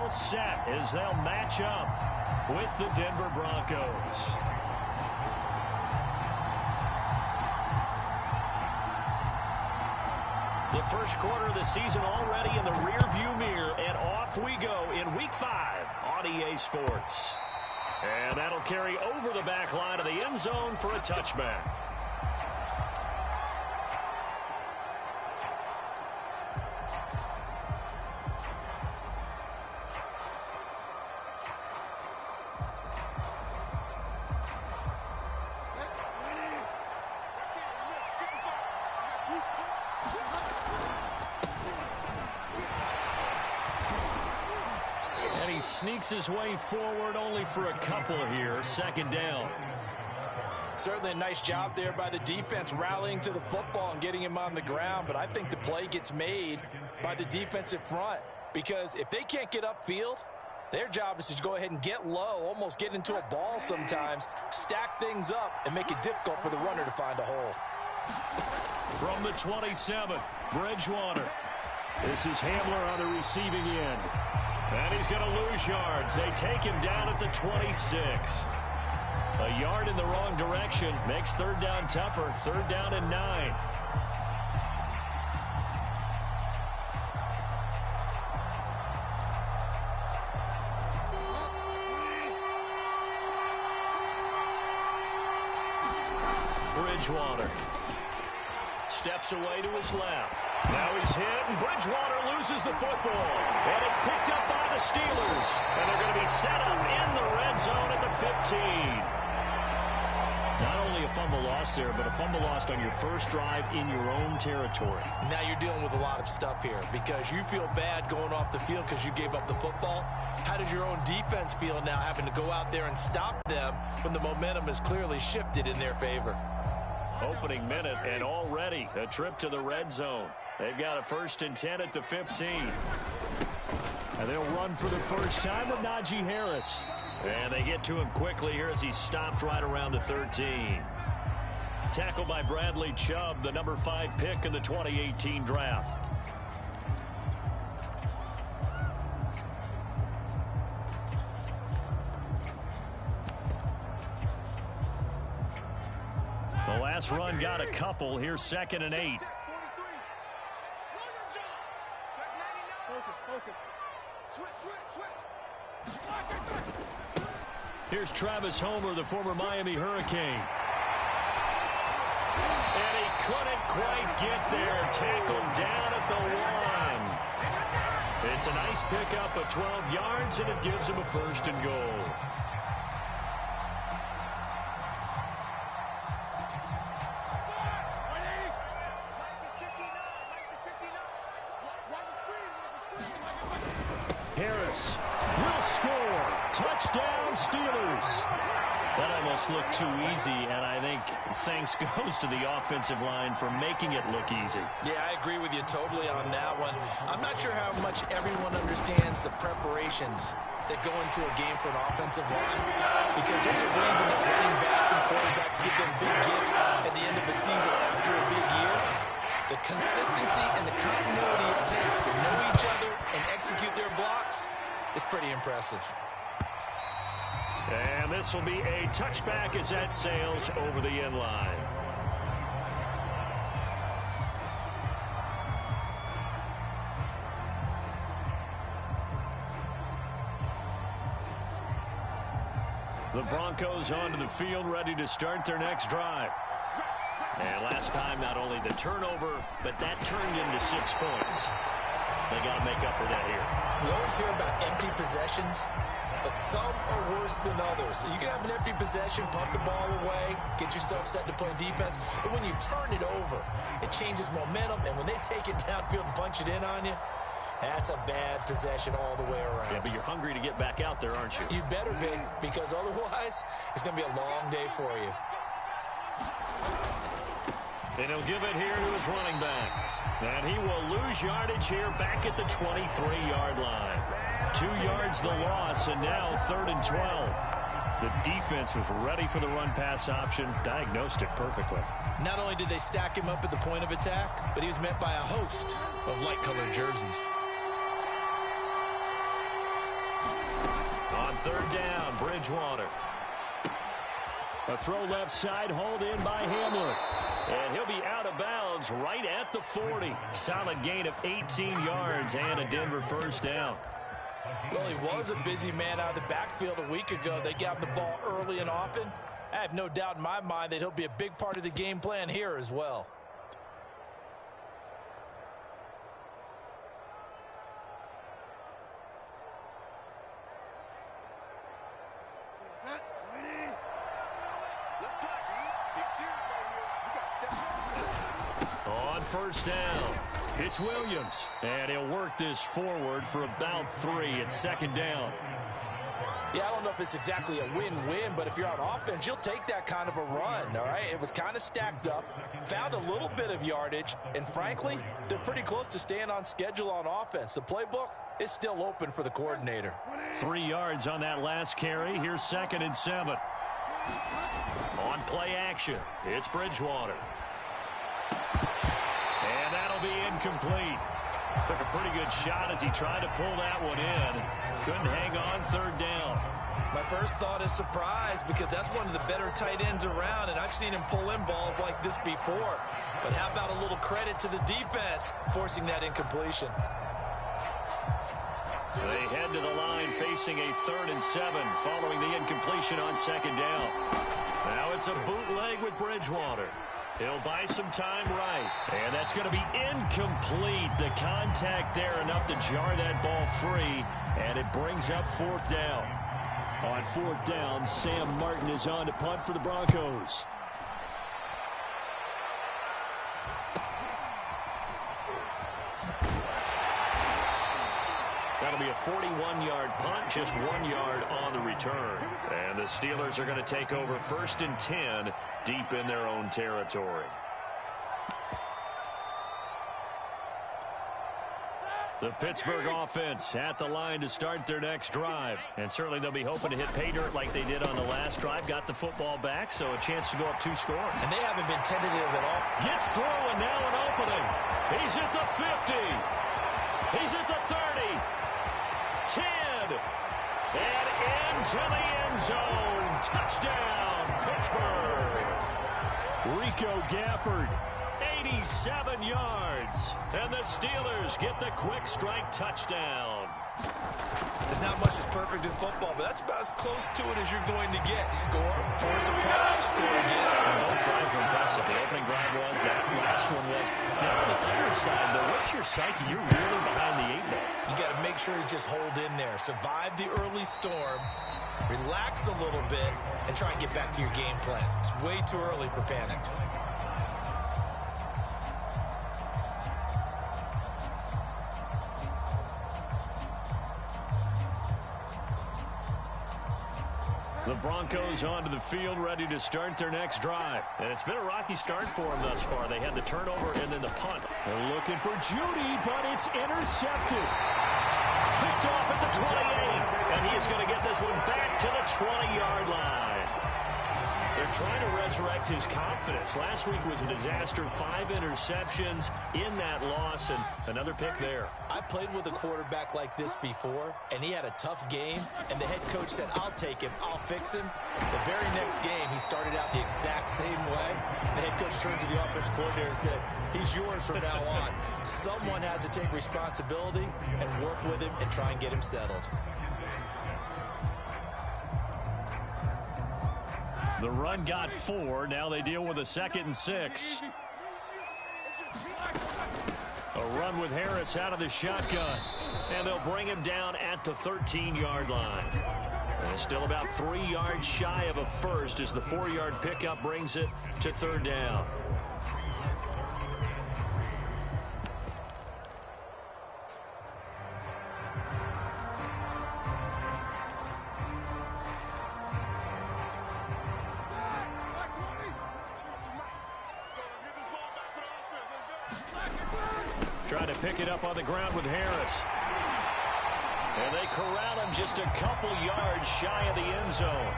all set as they'll match up with the Denver Broncos. The first quarter of the season already in the rearview mirror, and off we go in Week 5 on EA Sports. And that'll carry over the back line of the end zone for a touchback. Sneaks his way forward only for a couple here. Second down. Certainly a nice job there by the defense rallying to the football and getting him on the ground. But I think the play gets made by the defensive front, because if they can't get upfield, their job is to go ahead and get low, almost get into a ball sometimes, stack things up, and make it difficult for the runner to find a hole. From the 27, Bridgewater. This is Hamler on the receiving end. And he's going to lose yards. They take him down at the 26. A yard in the wrong direction makes third down tougher. Third down and 9. Bridgewater steps away to his left. Now he's hit, and Bridgewater loses the football. And it's picked up by the Steelers. And they're going to be set up in the red zone at the 15. Not only a fumble loss there, but a fumble lost on your first drive in your own territory. Now you're dealing with a lot of stuff here, because you feel bad going off the field because you gave up the football. How does your own defense feel now, having to go out there and stop them when the momentum is clearly shifted in their favor? Opening minute, and already a trip to the red zone. They've got a 1st and 10 at the 15. And they'll run for the first time with Najee Harris. And they get to him quickly here as he stopped right around the 13. Tackled by Bradley Chubb, the number 5 pick in the 2018 draft. The last run got a couple. Here's 2nd and 8. Here's Travis Homer, the former Miami Hurricane. And he couldn't quite get there. Tackled down at the 1. It's a nice pickup of 12 yards, and it gives him a 1st and goal. Harris will score. Touchdown, Steelers. That almost looked too easy, and I think thanks goes to the offensive line for making it look easy. Yeah, I agree with you totally on that one. I'm not sure how much everyone understands the preparations that go into a game for an offensive line, because there's a reason that running backs and quarterbacks give them big gifts at the end of the season after a big year. The consistency and the continuity it takes to know each other and execute their blocks is pretty impressive. And this will be a touchback as that sails over the end line. The Broncos onto the field, ready to start their next drive. And last time, not only the turnover, but that turned into 6 points. They got to make up for that here. You always hear about empty possessions, but some are worse than others. You can have an empty possession, punt the ball away, get yourself set to play defense, but when you turn it over, it changes momentum, and when they take it downfield and punch it in on you, that's a bad possession all the way around. Yeah, but you're hungry to get back out there, aren't you? You better be, because otherwise, it's going to be a long day for you. And he'll give it here to his running back. And he will lose yardage here back at the 23-yard line. 2 yards the loss, and now 3rd and 12. The defense was ready for the run-pass option, diagnosed it perfectly. Not only did they stack him up at the point of attack, but he was met by a host of light-colored jerseys. third down, Bridgewater. A throw left side, hauled in by Hamler. And he'll be out of bounds right at the 40. Solid gain of 18 yards and a Denver first down. Well, he was a busy man out of the backfield a week ago. They got him the ball early and often. I have no doubt in my mind that he'll be a big part of the game plan here as well. On first down, it's Williams. And he'll work this forward for about 3 at second down. Yeah, I don't know if it's exactly a win-win, but if you're on offense, you'll take that kind of a run, all right? It was kind of stacked up, found a little bit of yardage, and frankly, they're pretty close to staying on schedule on offense. The playbook is still open for the coordinator. 3 yards on that last carry. Here's 2nd and 7. On play action, it's Bridgewater. And that'll be incomplete. Took a pretty good shot as he tried to pull that one in. Couldn't hang on, third down. My first thought is surprise because that's one of the better tight ends around, and I've seen him pull in balls like this before. But how about a little credit to the defense forcing that incompletion? They head to the line facing a 3rd and 7 following the incompletion on 2nd down. Now it's a bootleg with Bridgewater. He'll buy some time right. And that's going to be incomplete. The contact there enough to jar that ball free. And it brings up 4th down. On 4th down, Sam Martin is on to punt for the Broncos. That'll be a 41-yard punt, just 1 yard on the return. And the Steelers are going to take over 1st and 10 deep in their own territory. The Pittsburgh offense at the line to start their next drive. And certainly they'll be hoping to hit pay dirt like they did on the last drive. Got the football back, so a chance to go up 2 scores. And they haven't been tentative at all. Gets through, and now an opening. He's at the 50. He's at the 30. 10. And into the end zone. Touchdown, Pittsburgh. Rico Gafford, 87 yards. And the Steelers get the quick strike touchdown. There's not much that's perfect in football, but that's about as close to it as you're going to get. Score, force a punt, score again. Both drives were impressive. The opening drive was, that last one was. Now on the other side, though, what's your psyche? You're really behind the 8 ball. You got to make sure you just hold in there. Survive the early storm, relax a little bit, and try and get back to your game plan. It's way too early for panic. The Broncos onto the field, ready to start their next drive. And it's been a rocky start for them thus far. They had the turnover and then the punt. They're looking for Judy, but it's intercepted. Picked off at the 28. And he's going to get this one back to the 20-yard line. They're trying to resurrect his confidence. Last week was a disaster. 5 interceptions in that loss, and another pick there. I played with a quarterback like this before, and he had a tough game, and the head coach said, I'll take him, I'll fix him. The very next game, he started out the exact same way. The head coach turned to the offense coordinator and said, he's yours from now on. Someone has to take responsibility and work with him and try and get him settled. The run got 4. Now they deal with a 2nd and 6. A run with Harris out of the shotgun. And they'll bring him down at the 13-yard line. And still about 3 yards shy of a first as the 4-yard pickup brings it to 3rd down. Trying to pick it up on the ground with Harris. And they corral him just a couple yards shy of the end zone.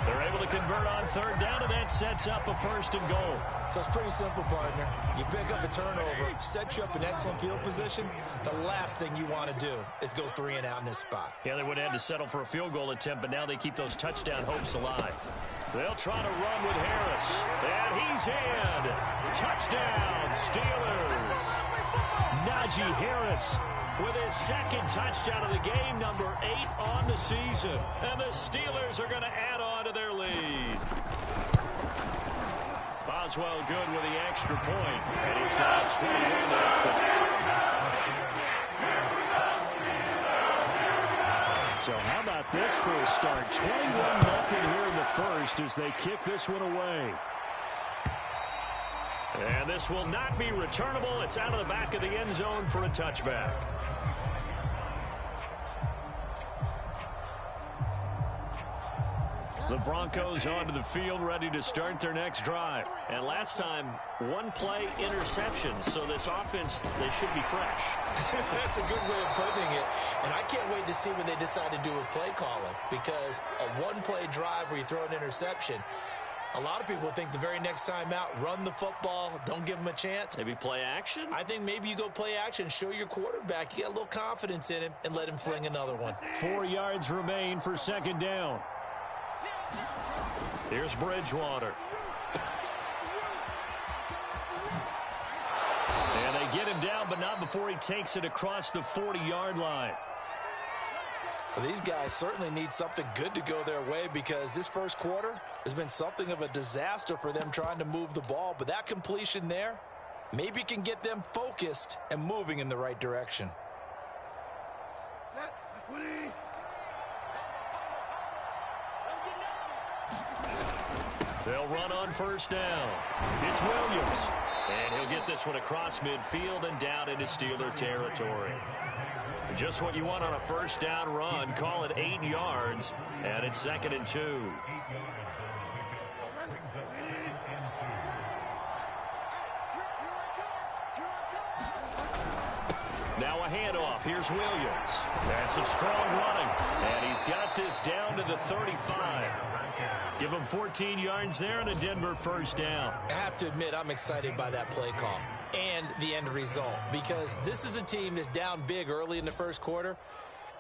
They're able to convert on third down, and that sets up a 1st and goal. So it's pretty simple, partner. You pick up a turnover, set you up in excellent field position. The last thing you want to do is go 3 and out in this spot. Yeah, they would have had to settle for a field goal attempt, but now they keep those touchdown hopes alive. They'll try to run with Harris. And he's in. Touchdown, Steelers. Najee Harris with his 2nd touchdown of the game, number 8 on the season. And the Steelers are going to add on to their lead. Boswell good with the extra point. And it's now 21-0. So how about this for a start? 21-0 here in the first as they kick this one away. And this will not be returnable. It's out of the back of the end zone for a touchback. The Broncos onto the field, ready to start their next drive. And last time, 1-play interception. So this offense, they should be fresh. That's a good way of putting it. And I can't wait to see what they decide to do with play calling. Because a 1-play drive where you throw an interception, a lot of people think the very next time out, run the football, don't give them a chance. Maybe play action? I think maybe you go play action, show your quarterback you got a little confidence in him, and let him fling another one. 4 yards remain for 2nd down. Here's Bridgewater. And they get him down, but not before he takes it across the 40-yard line. Well, these guys certainly need something good to go their way because this first quarter has been something of a disaster for them trying to move the ball. But that completion there maybe can get them focused and moving in the right direction. They'll run on 1st down. It's Williams. And he'll get this one across midfield and down into Steeler territory. Just what you want on a 1st down run. Call it 8 yards. And it's 2nd and 2. Now a handoff. Here's Williams. That's some strong running. And he's got this down to the 35. Give him 14 yards there and a Denver 1st down. I have to admit, I'm excited by that play call and the end result because this is a team that's down big early in the first quarter,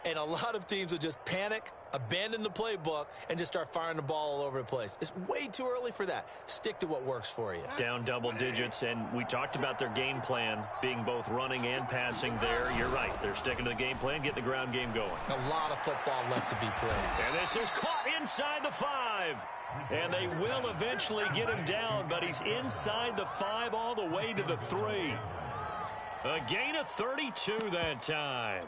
and a lot of teams will just panic, abandon the playbook, and just start firing the ball all over the place. It's way too early for that. Stick to what works for you. Down double digits, and we talked about their game plan being both running and passing there. You're right. They're sticking to the game plan, getting the ground game going. A lot of football left to be played. And this is caught inside the 5. And they will eventually get him down, but he's inside the 5 all the way to the 3. A gain of 32 that time.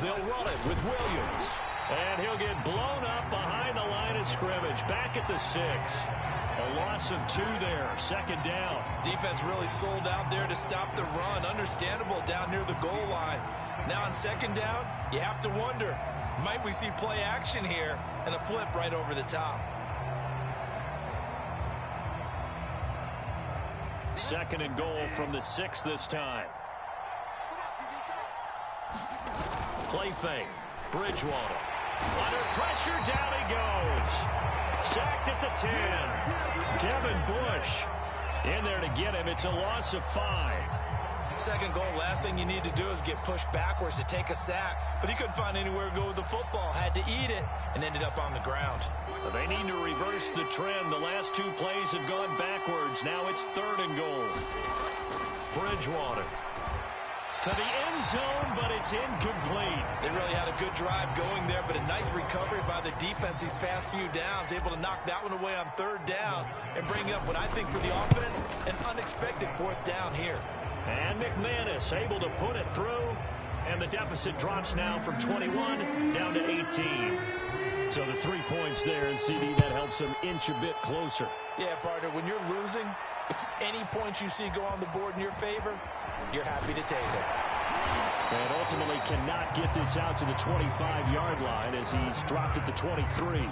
They'll run it with Williams. And he'll get blown up behind the line of scrimmage. Back at the 6. A loss of 2 there. 2nd down. Defense really sold out there to stop the run. Understandable down near the goal line. Now on 2nd down, you have to wonder, might we see play action here and a flip right over the top? 2nd and goal from the 6 this time. Play fake. Bridgewater. Under pressure, down he goes. Sacked at the 10. Devin Bush in there to get him. It's a loss of 5. 2nd goal, last thing you need to do is get pushed backwards to take a sack. But he couldn't find anywhere to go with the football. Had to eat it and ended up on the ground. They need to reverse the trend. The last 2 plays have gone backwards. Now it's 3rd and goal. Bridgewater. To the end zone, but it's incomplete. They really had a good drive going there, but a nice recovery by the defense these past few downs. Able to knock that one away on 3rd down and bring up what I think for the offense, an unexpected 4th down here. And McManus able to put it through, and the deficit drops now from 21 down to 18. So the 3 points there, and CD, that helps them inch a bit closer. Yeah, partner, when you're losing, any points you see go on the board in your favor, you're happy to take it. And ultimately cannot get this out to the 25-yard line as he's dropped at the 23.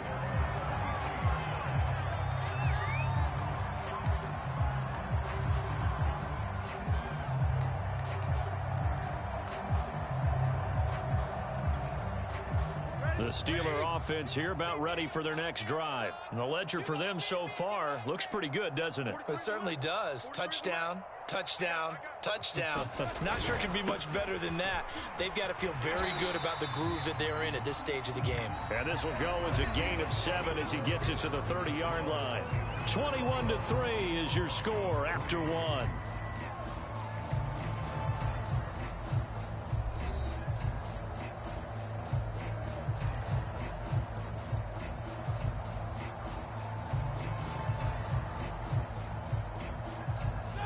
The Steeler offense here about ready for their next drive. And the ledger for them so far looks pretty good, doesn't it? It certainly does. Touchdown, touchdown, touchdown. Not sure it can be much better than that. They've got to feel very good about the groove that they're in at this stage of the game. And this will go as a gain of 7 as he gets it to the 30-yard line. 21-3 is your score after 1.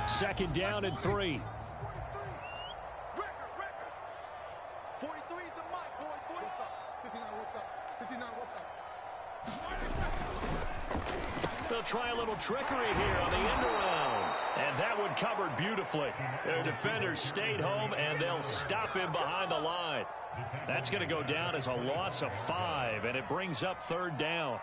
Second down and 3. 43 is the mic, boys. 59, what's up? 59, what's up? They'll try a little trickery here on the end around. And that one covered beautifully. Their defenders stayed home, and they'll stop him behind the line. That's going to go down as a loss of 5, and it brings up 3rd down.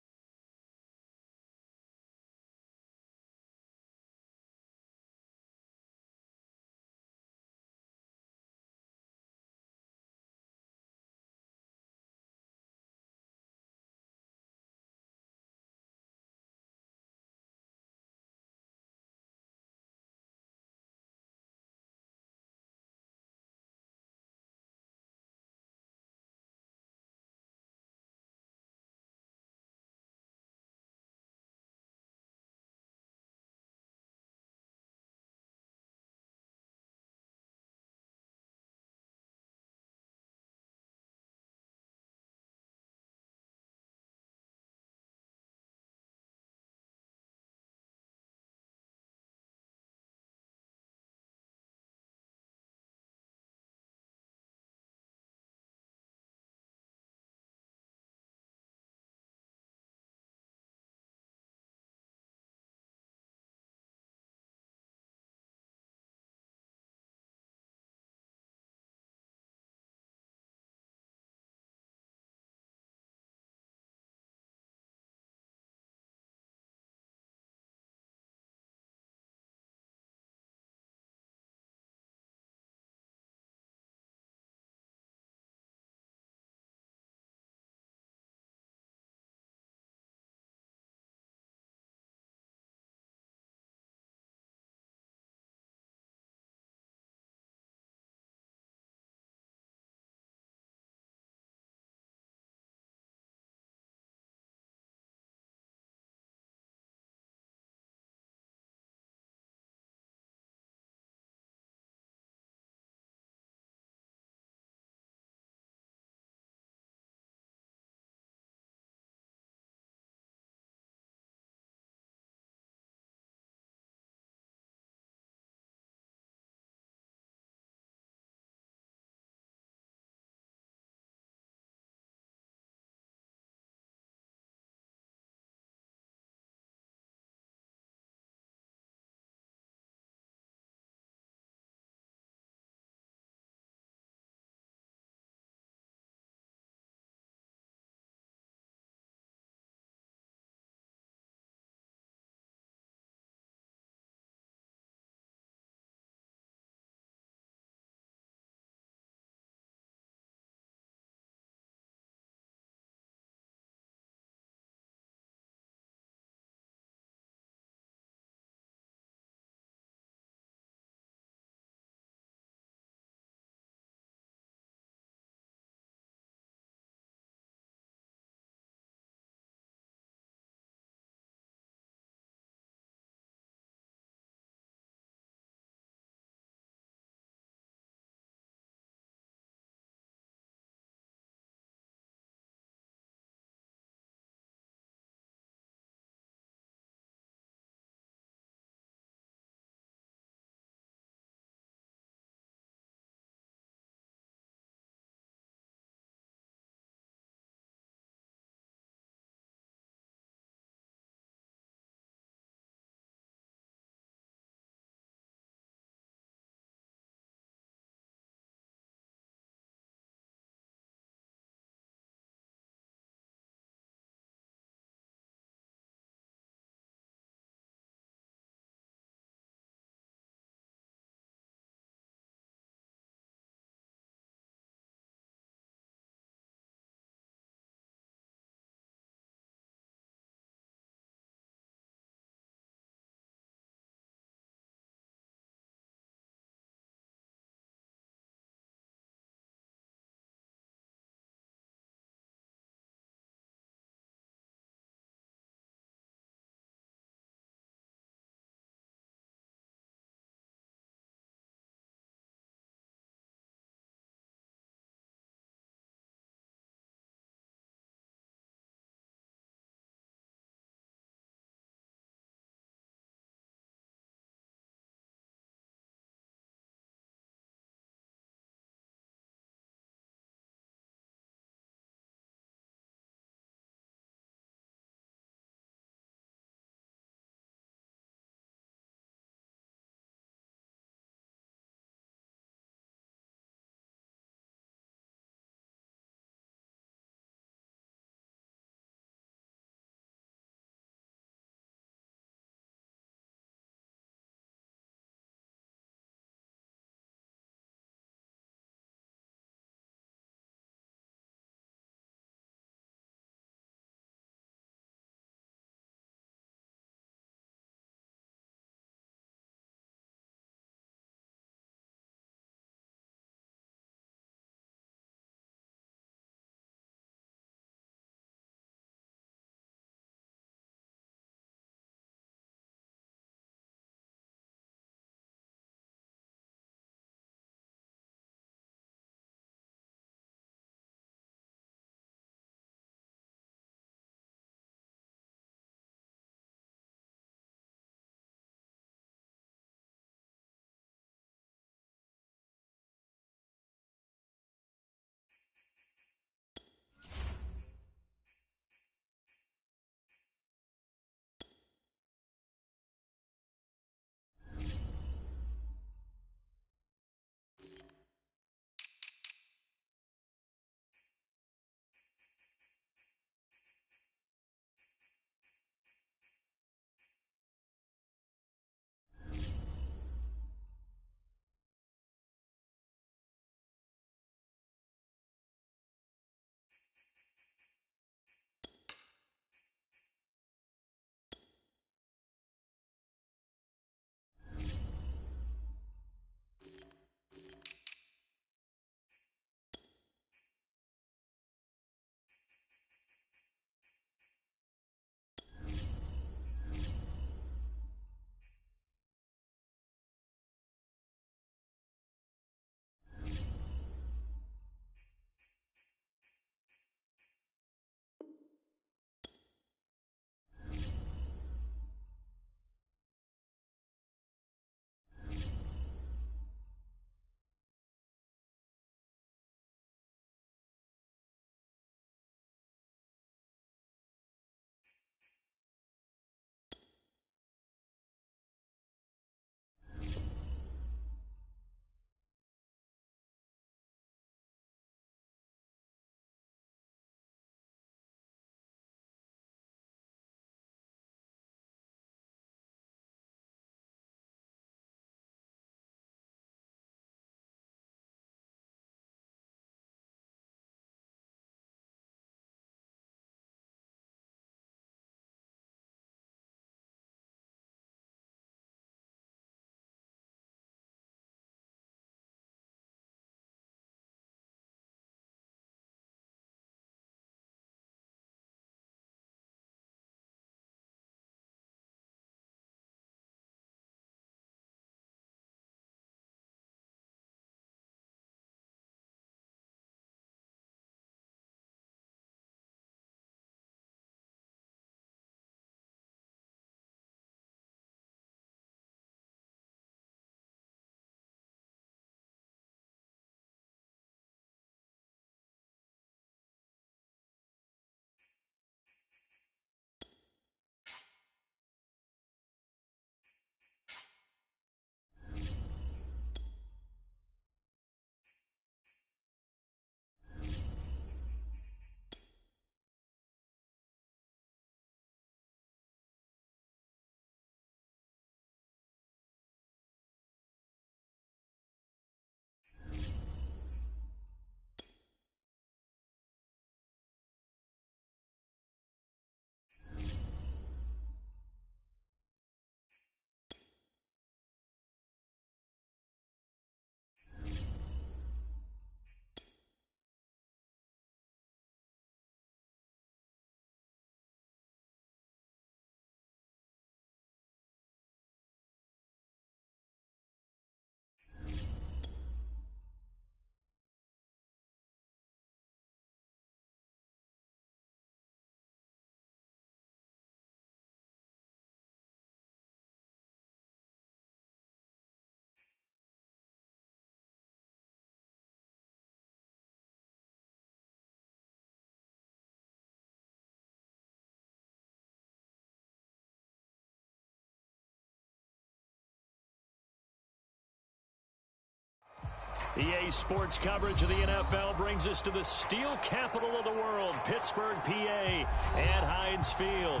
EA Sports coverage of the NFL brings us to the steel capital of the world, Pittsburgh, PA, at Heinz Field.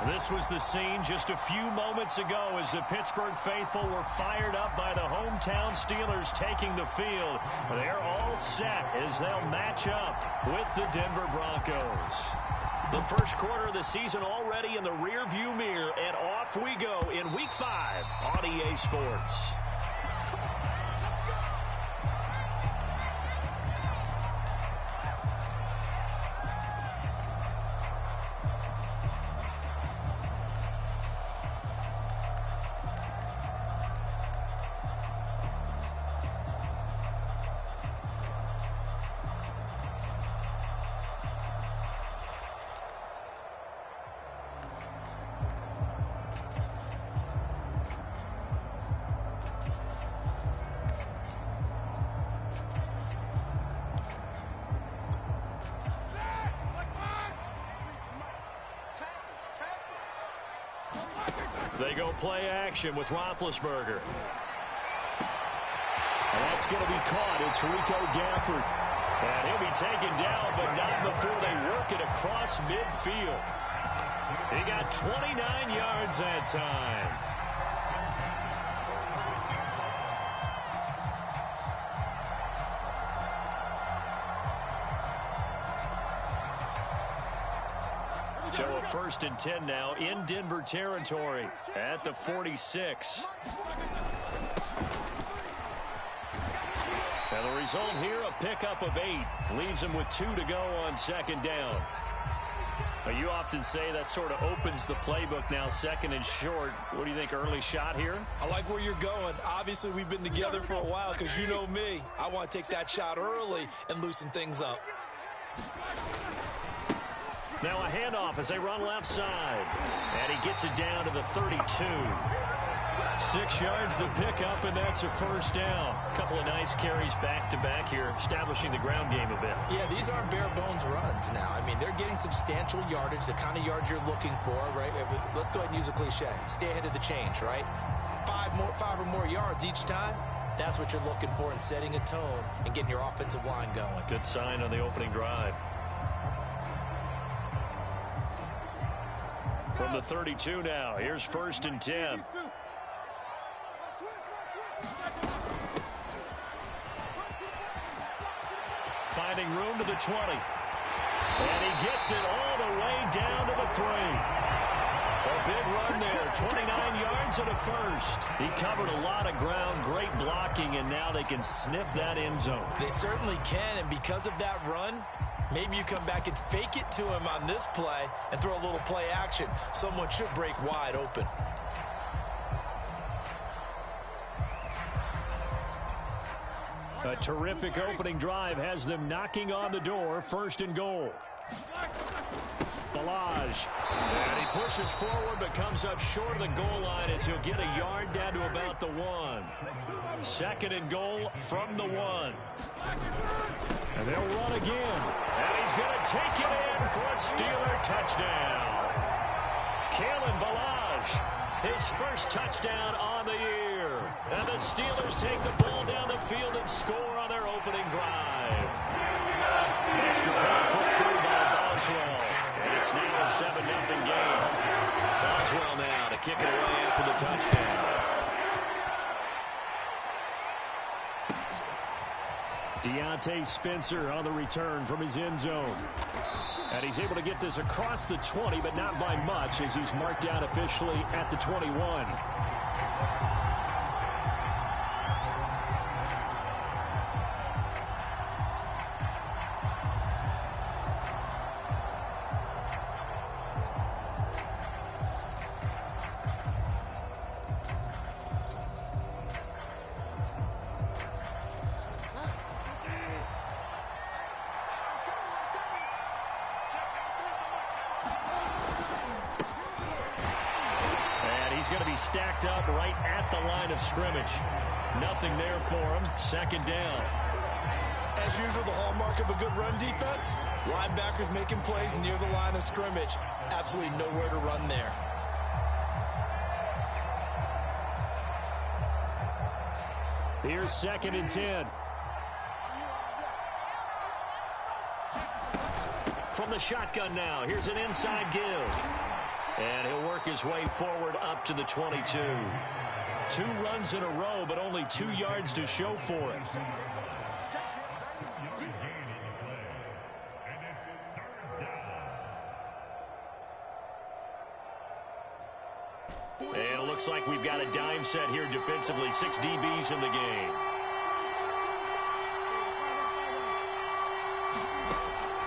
This was the scene just a few moments ago as the Pittsburgh faithful were fired up by the hometown Steelers taking the field. They're all set as they'll match up with the Denver Broncos. The first quarter of the season already in the rearview mirror, and off we go in Week 5 on EA Sports. They go play action with Roethlisberger. And that's going to be caught. It's Rico Gafford. And he'll be taken down, but not before they work it across midfield. He got 29 yards that time. So a 1st and 10 now in Denver territory at the 46. And the result here, a pickup of 8. Leaves him with 2 to go on 2nd down. But you often say that sort of opens the playbook now, 2nd and short. What do you think, early shot here? I like where you're going. Obviously, we've been together for a while because you know me. I want to take that shot early and loosen things up. Now a handoff as they run left side. And he gets it down to the 32. 6 yards the pickup, and that's a 1st down. A couple of nice carries back-to-back here, establishing the ground game a bit. Yeah, these aren't bare-bones runs now. I mean, they're getting substantial yardage, the kind of yards you're looking for, right? Let's go ahead and use a cliche. Stay ahead of the change, right? 5 or more yards each time. That's what you're looking for in setting a tone and getting your offensive line going. Good sign on the opening drive. From the 32 now, here's 1st and 10. Finding room to the 20. And he gets it all the way down to the 3. A big run there, 29 yards and a 1st. He covered a lot of ground, great blocking, and now they can sniff that end zone. They certainly can, and because of that run, maybe you come back and fake it to him on this play and throw a little play action. Someone should break wide open. A terrific opening drive has them knocking on the door. 1st and goal. Balaj. And he pushes forward but comes up short of the goal line as he'll get a yard down to about the 1. 2nd and goal from the 1. And they'll run again. And he's going to take it in for a Steeler touchdown. Kalen Balaj, his 1st touchdown on the year. And the Steelers take the ball down the field and score on their opening drive. Extra point put through by Boswell. And it's now a 7-0 game. Boswell now to kick it away after the touchdown. Deontay Spencer on the return from his end zone. And he's able to get this across the 20, but not by much, as he's marked down officially at the 21. Stacked up right at the line of scrimmage. Nothing there for him. 2nd down. As usual, the hallmark of a good run defense, linebackers making plays near the line of scrimmage. Absolutely nowhere to run there. Here's 2nd and 10. From the shotgun now, here's an inside give. And he'll work his way forward up to the 22. 2 runs in a row, but only 2 yards to show for it. And it looks like we've got a dime set here defensively. 6 DBs in the game.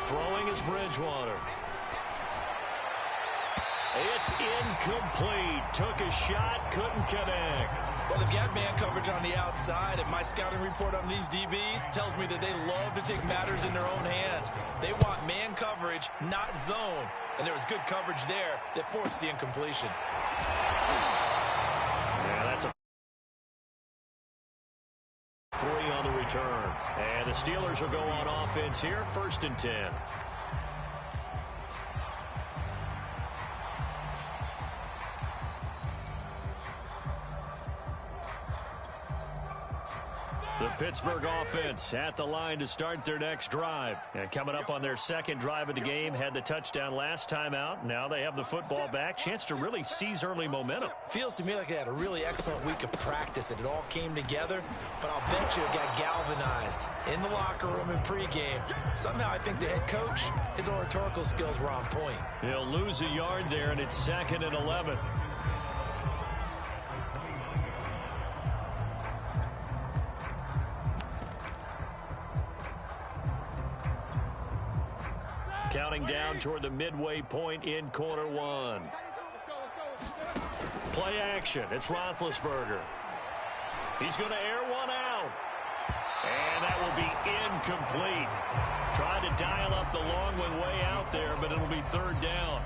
Throwing is Bridgewater. It's incomplete. Took a shot, couldn't connect. Well, they've got man coverage on the outside, and my scouting report on these DBs tells me that they love to take matters in their own hands. They want man coverage, not zone. And there was good coverage there that forced the incompletion. Yeah, that's a 3 on the return. And the Steelers will go on offense here, 1st and 10. The Pittsburgh offense at the line to start their next drive. And coming up on their second drive of the game, had the touchdown last time out. Now they have the football back. Chance to really seize early momentum. Feels to me like they had a really excellent week of practice, that it all came together. But I'll bet you it got galvanized in the locker room in pregame. Somehow I think the head coach, his oratorical skills were on point. He'll lose a yard there, and it's 2nd and 11. Counting down toward the midway point in quarter 1. Play action. It's Roethlisberger. He's going to air one out. And that will be incomplete. Tried to dial up the long one way out there, but it'll be 3rd down.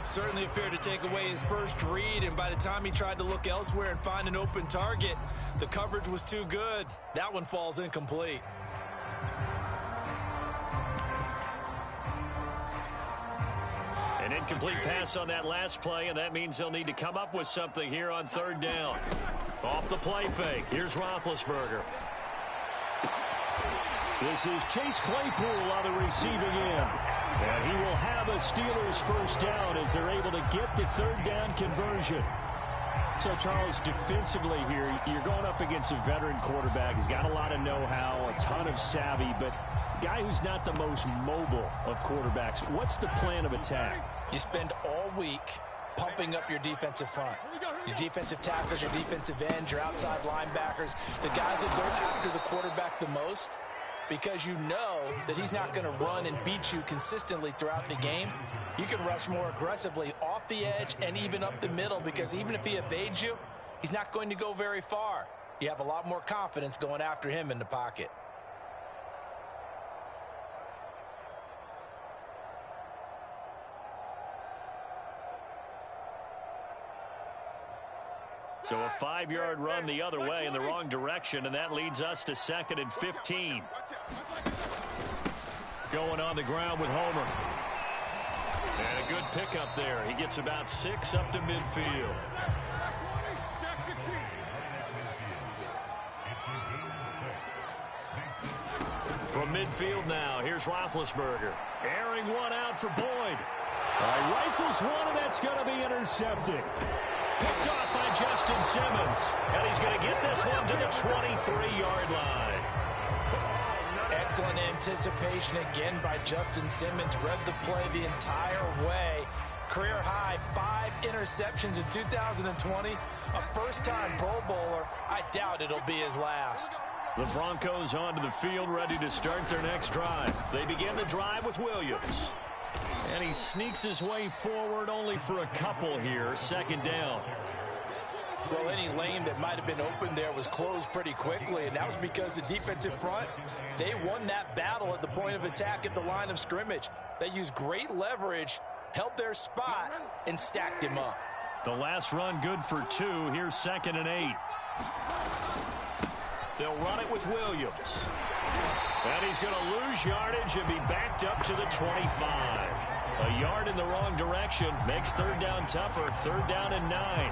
Certainly appeared to take away his first read, and by the time he tried to look elsewhere and find an open target, the coverage was too good. That one falls incomplete. An incomplete pass on that last play, and that means they'll need to come up with something here on 3rd down. Off the play fake, here's Roethlisberger. This is Chase Claypool on the receiving end. And he will have a Steelers 1st down as they're able to get the 3rd down conversion. So, Charles, defensively here, you're going up against a veteran quarterback. He's got a lot of know-how, a ton of savvy, but guy who's not the most mobile of quarterbacks. What's the plan of attack? You spend all week pumping up your defensive front. Your defensive tackles, your defensive ends, your outside linebackers, the guys that go after the quarterback the most, because you know that he's not going to run and beat you consistently throughout the game. You can rush more aggressively off the edge and even up the middle, because even if he evades you, he's not going to go very far. You have a lot more confidence going after him in the pocket. So a 5-yard run the other way in the wrong direction, and that leads us to 2nd and 15. Going on the ground with Homer. And a good pickup there. He gets about 6 up to midfield. From midfield now, here's Roethlisberger. Airing one out for Boyd. Rifles one, and that's going to be intercepted. Picked off by Justin Simmons. And he's going to get this one to the 23-yard line. Excellent anticipation again by Justin Simmons. Read the play the entire way. Career high 5 interceptions in 2020. A first-time Pro Bowler. I doubt it'll be his last. The Broncos onto the field, ready to start their next drive. They begin the drive with Williams. And he sneaks his way forward only for a couple here. 2nd down. Well, any lane that might have been open there was closed pretty quickly, and that was because the defensive front, they won that battle at the point of attack at the line of scrimmage. They used great leverage, held their spot, and stacked him up. The last run good for 2. Here's 2nd and 8. They'll run it with Williams. And he's going to lose yardage and be backed up to the 25. A yard in the wrong direction makes 3rd down tougher. 3rd down and 9.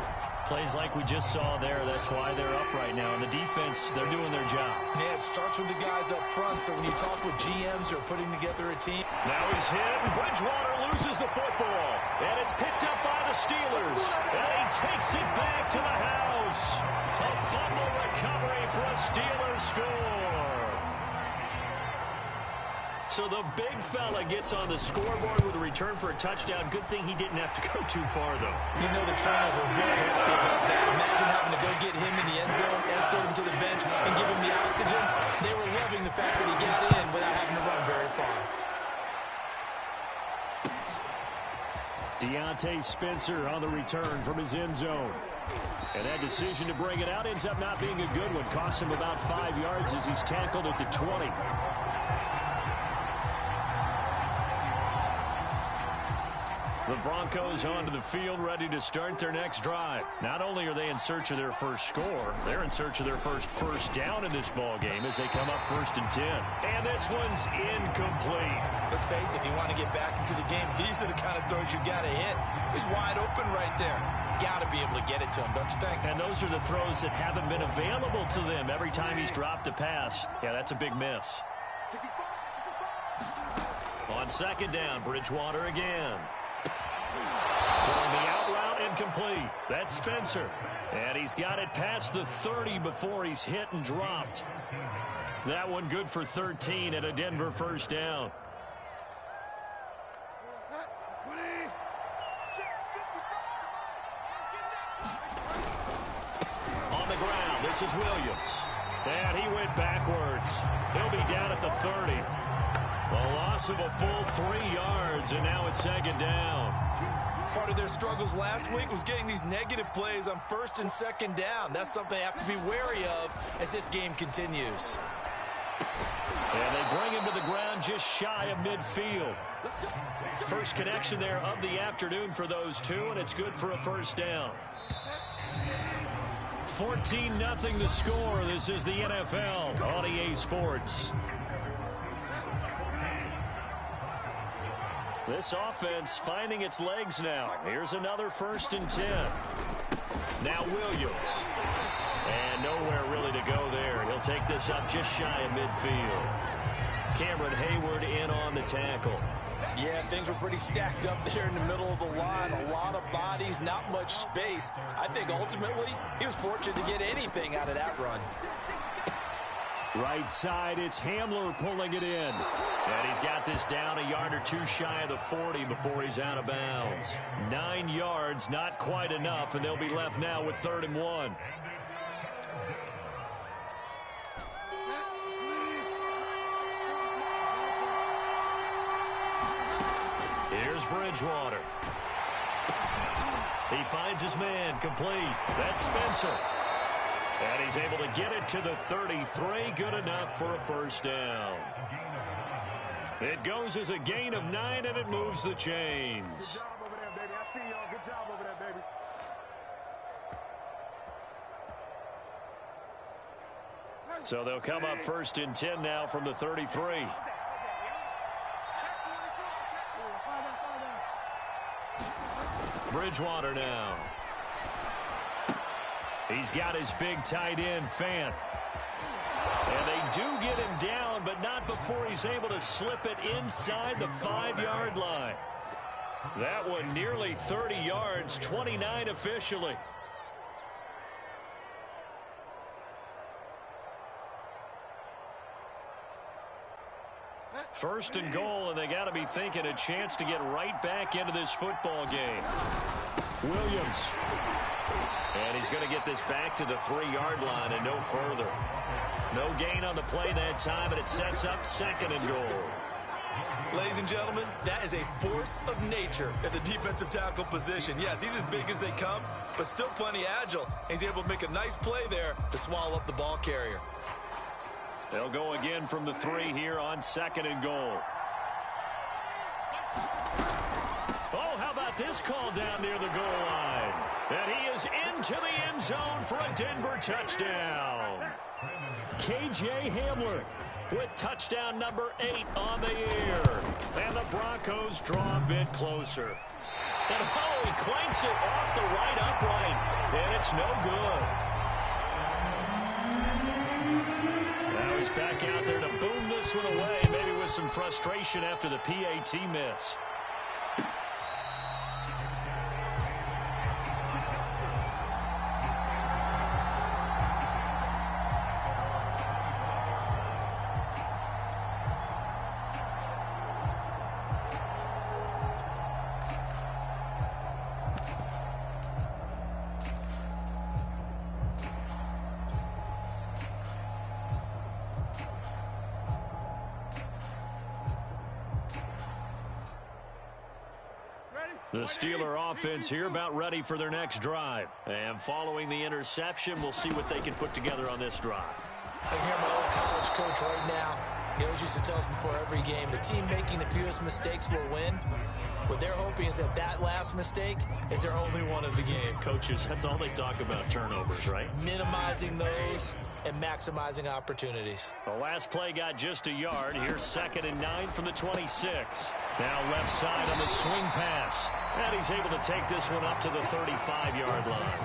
Plays like we just saw there, that's why they're up right now. And the defense, they're doing their job. Yeah, it starts with the guys up front, so when you talk with GMs who are putting together a team. Now he's hit, and Bridgewater loses the football. And it's picked up by the Steelers. And he takes it back to the house. A fumble recovery for a Steelers score. So the big fella gets on the scoreboard with a return for a touchdown. Good thing he didn't have to go too far, though. You know the trainers were very happy about that. Imagine having to go get him in the end zone, escort him to the bench, and give him the oxygen. They were loving the fact that he got in without having to run very far. Deontay Spencer on the return from his end zone. And that decision to bring it out ends up not being a good one. Cost him about 5 yards as he's tackled at the 20. The Broncos onto the field, ready to start their next drive. Not only are they in search of their first score, they're in search of their first down in this ball game as they come up 1st and 10. And this one's incomplete. Let's face it, if you want to get back into the game, these are the kind of throws you got to hit. He's wide open right there. Got to be able to get it to him, don't you think? And those are the throws that haven't been available to them every time he's dropped a pass. Yeah, that's a big miss. On 2nd down, Bridgewater again. Throwing the out route incomplete. That's Spencer. And he's got it past the 30 before he's hit and dropped. That one good for 13 and a Denver 1st down. On the ground, this is Williams. And he went backwards. He'll be down at the 30. A loss of a full 3 yards, and now it's 2nd down. Part of their struggles last week was getting these negative plays on 1st and 2nd down. That's something they have to be wary of as this game continues. And they bring him to the ground just shy of midfield. First connection there of the afternoon for those two, and it's good for a 1st down. 14-0 the score. This is the NFL on EA Sports. This offense finding its legs now. Here's another 1st and 10. Now Williams. And nowhere really to go there. He'll take this up just shy of midfield. Cameron Hayward in on the tackle. Yeah, things were pretty stacked up there in the middle of the line. A lot of bodies, not much space. I think ultimately he was fortunate to get anything out of that run. Right side, it's Hamler pulling it in. And he's got this down a yard or two shy of the 40 before he's out of bounds. 9 yards, not quite enough, and they'll be left now with 3rd and 1. Here's Bridgewater. He finds his man, complete. That's Spencer. And he's able to get it to the 33. Good enough for a 1st down. It goes as a gain of 9, and it moves the chains. Good job over there, baby. I see y'all. Good job over there, baby. So they'll come up 1st and 10 now from the 33. Bridgewater now. He's got his big tight end, Fant. And they do get him down, but not before he's able to slip it inside the 5-yard line. That one nearly 30 yards, 29 officially. First and goal, and they got to be thinking a chance to get right back into this football game. Williams. And he's going to get this back to the 3-yard line and no further. No gain on the play that time, and it sets up 2nd and goal. Ladies and gentlemen, that is a force of nature at the defensive tackle position. Yes, he's as big as they come, but still plenty agile. He's able to make a nice play there to swallow up the ball carrier. They'll go again from the 3 here on 2nd and goal. Oh, how about this call down near the goal line? And he is into the end zone for a Denver touchdown. K.J. Hamler with touchdown number 8 on the year. And the Broncos draw a bit closer. And oh, he clanks it off the right upright. And it's no good. Now he's back out there to boom this one away, maybe with some frustration after the PAT miss. The Steeler offense here about ready for their next drive. And following the interception, we'll see what they can put together on this drive. I can hear my old college coach right now. He always used to tell us before every game, the team making the fewest mistakes will win. What they're hoping is that that last mistake is their only one of the game. Coaches, that's all they talk about, turnovers, right? Minimizing those and maximizing opportunities. The last play got just a yard. Here's 2nd and 9 from the 26. Now left side on the swing pass. And he's able to take this one up to the 35-yard line.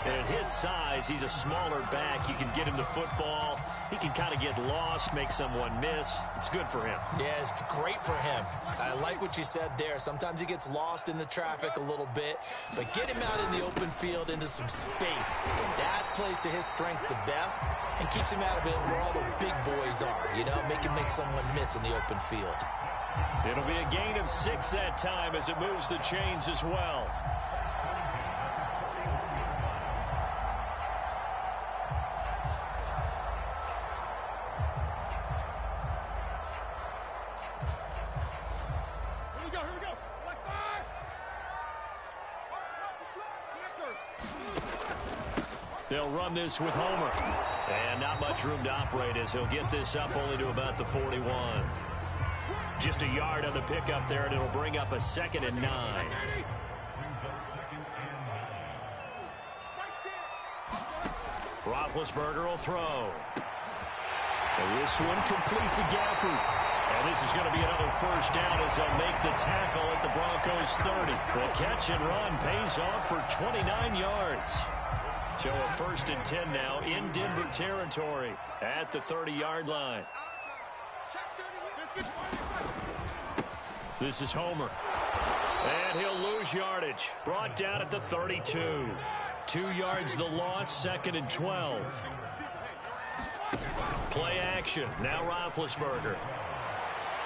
And at his size, he's a smaller back. You can get him the football. He can kind of get lost, make someone miss. It's good for him. Yeah, it's great for him. I like what you said there. Sometimes he gets lost in the traffic a little bit, but get him out in the open field into some space. That plays to his strengths the best and keeps him out of it where all the big boys are, you know, make him make someone miss in the open field. It'll be a gain of 6 that time as it moves the chains as well. They'll run this with Homer. And not much room to operate as he'll get this up only to about the 41. Just a yard on the pickup there, and it'll bring up a 2nd and 9. Roethlisberger will throw. And this one complete to Gafford. And this is going to be another first down as they'll make the tackle at the Broncos 30. The catch and run pays off for 29 yards. So a 1st and 10 now in Denver territory at the 30-yard line. This is Homer. And he'll lose yardage. Brought down at the 32. 2 yards the loss, 2nd and 12. Play action. Now Roethlisberger.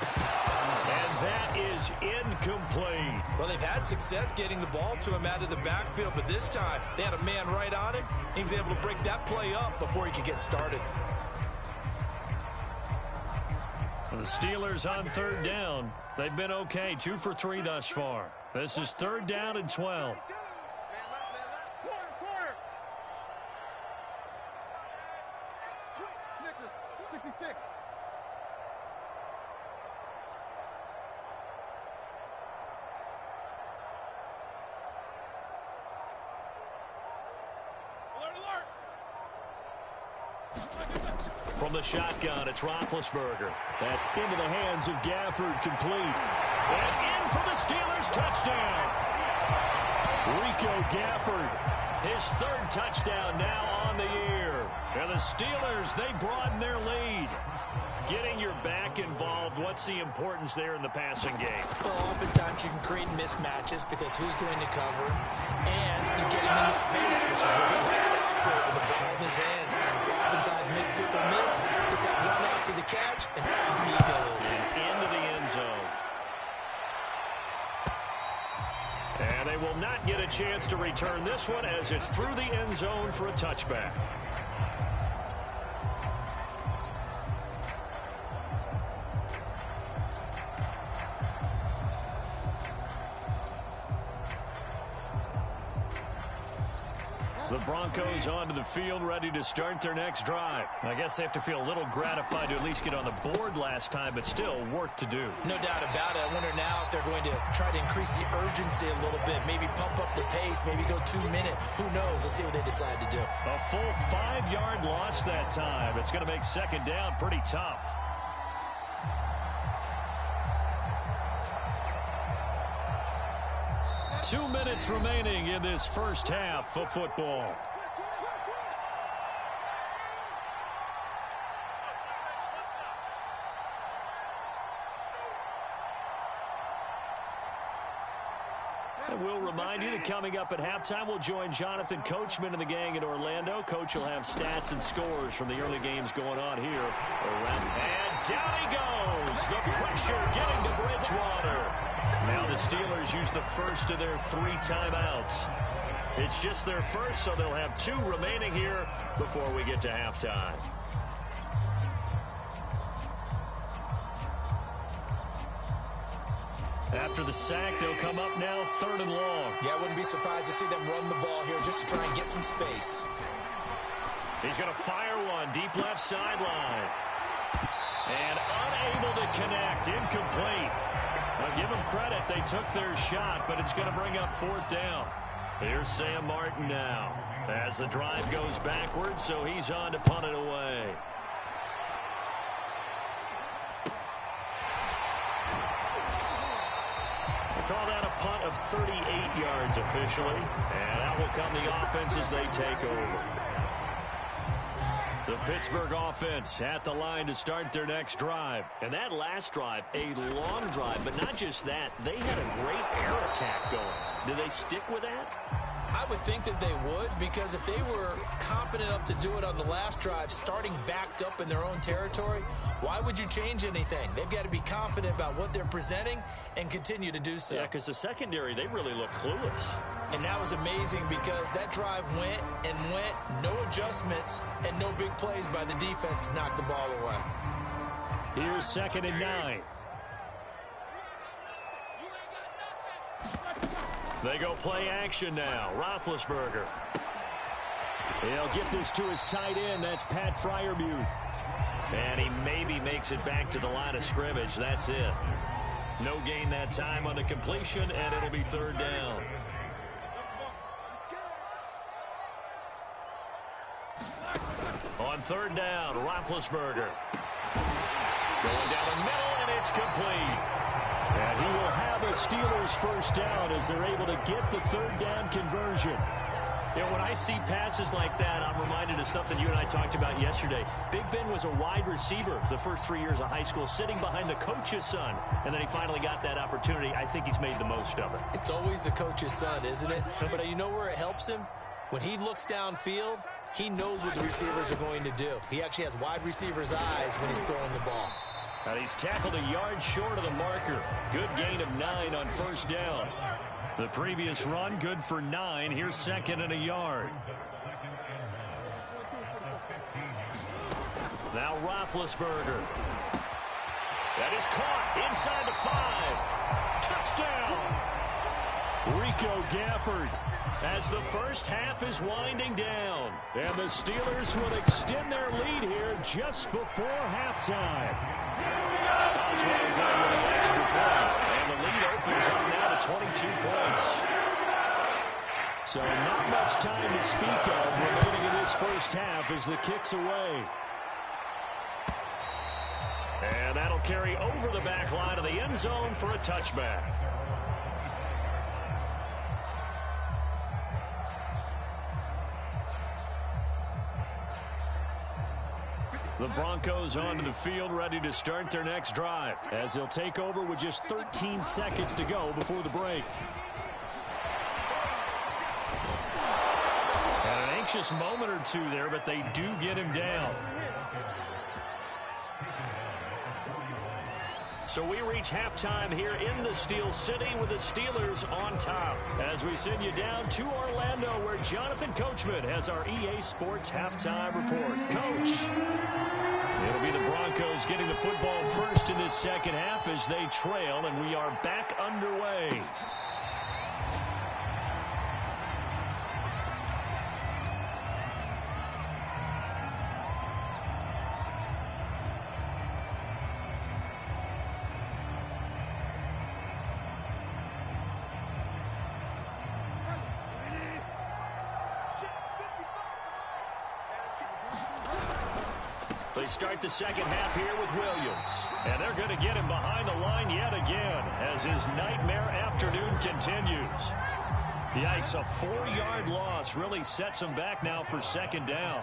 And that is incomplete. Well, they've had success getting the ball to him out of the backfield, but this time they had a man right on him. He was able to break that play up before he could get started. The Steelers on 3rd down. They've been okay, 2 for 3 thus far. This is 3rd down and 12. From the shotgun, it's Roethlisberger. That's into the hands of Gafford, complete. And in for the Steelers, touchdown. Rico Gafford, his 3rd touchdown now on the year. And the Steelers, they broaden their lead. Getting your back involved, what's the importance there in the passing game? Well, oftentimes you can create mismatches because who's going to cover, and you get him into space, which is what he likes to operate with the ball in his hands. Oftentimes makes people miss, gets that run after the catch, and off he goes. Into the end zone. And they will not get a chance to return this one as it's through the end zone for a touchback. The Broncos onto the field, ready to start their next drive. I guess they have to feel a little gratified to at least get on the board last time, but still work to do. No doubt about it. I wonder now if they're going to try to increase the urgency a little bit, maybe pump up the pace, maybe go 2-minute. Who knows? Let's see what they decide to do. A full 5-yard loss that time. It's going to make 2nd down pretty tough. 2 minutes remaining in this first half of football. And we'll remind you that coming up at halftime, we'll join Jonathan Coachman and the gang in Orlando. Coach will have stats and scores from the early games going on here. And down he goes. The pressure getting to Bridgewater. Now the Steelers use the first of their 3 timeouts. It's just their first, so they'll have 2 remaining here before we get to halftime. After the sack, they'll come up now 3rd and long. Yeah, I wouldn't be surprised to see them run the ball here just to try and get some space. He's going to fire one deep left sideline. And unable to connect, incomplete. I'll give them credit, they took their shot, but it's going to bring up 4th down. Here's Sam Martin now as the drive goes backwards, so he's on to punt it away. Call that a punt of 38 yards officially. And out will come the offense as they take over. The Pittsburgh offense at the line to start their next drive. And that last drive, a long drive, but not just that. They had a great air attack going. Do they stick with that? I would think that they would, because if they were confident enough to do it on the last drive, starting backed up in their own territory, why would you change anything? They've got to be confident about what they're presenting and continue to do so. Yeah, because the secondary, they really look clueless. And that was amazing because that drive went and went, no adjustments, and no big plays by the defense to knock the ball away. Here's 2nd and 9. They go play action now. Roethlisberger. He'll get this to his tight end. That's Pat Freiermuth. And he maybe makes it back to the line of scrimmage. That's it. No gain that time on the completion, and it'll be 3rd down. On 3rd down, Roethlisberger. Going down the middle, and it's complete. And he will have a Steelers first down as they're able to get the 3rd down conversion. You know, when I see passes like that, I'm reminded of something you and I talked about yesterday. Big Ben was a wide receiver the first 3 years of high school, sitting behind the coach's son. And then he finally got that opportunity. I think he's made the most of it. It's always the coach's son, isn't it? But you know where it helps him? When he looks downfield, he knows what the receivers are going to do. He actually has wide receivers' eyes when he's throwing the ball. And he's tackled a yard short of the marker. Good gain of 9 on 1st down. The previous run, good for 9. Here's 2nd and a yard. Now Roethlisberger. That is caught inside the 5. Touchdown. Rico Gafford as the first half is winding down. And the Steelers will extend their lead here just before halftime. Osweiler going with an extra point. And the lead opens up now to 22 points. So not much time to speak of remaining in this first half as the kick's away. And that'll carry over the back line of the end zone for a touchback. The Broncos onto the field, ready to start their next drive, as they'll take over with just 13 seconds to go before the break. And an anxious moment or two there, but they do get him down. So we reach halftime here in the Steel City with the Steelers on top. As we send you down to Orlando, where Jonathan Coachman has our EA Sports halftime report. Coach, it'll be the Broncos getting the football first in this second half as they trail, and we are back underway. They start the second half here with Williams. And they're going to get him behind the line yet again as his nightmare afternoon continues. Yikes, a 4-yard loss really sets him back now for second down.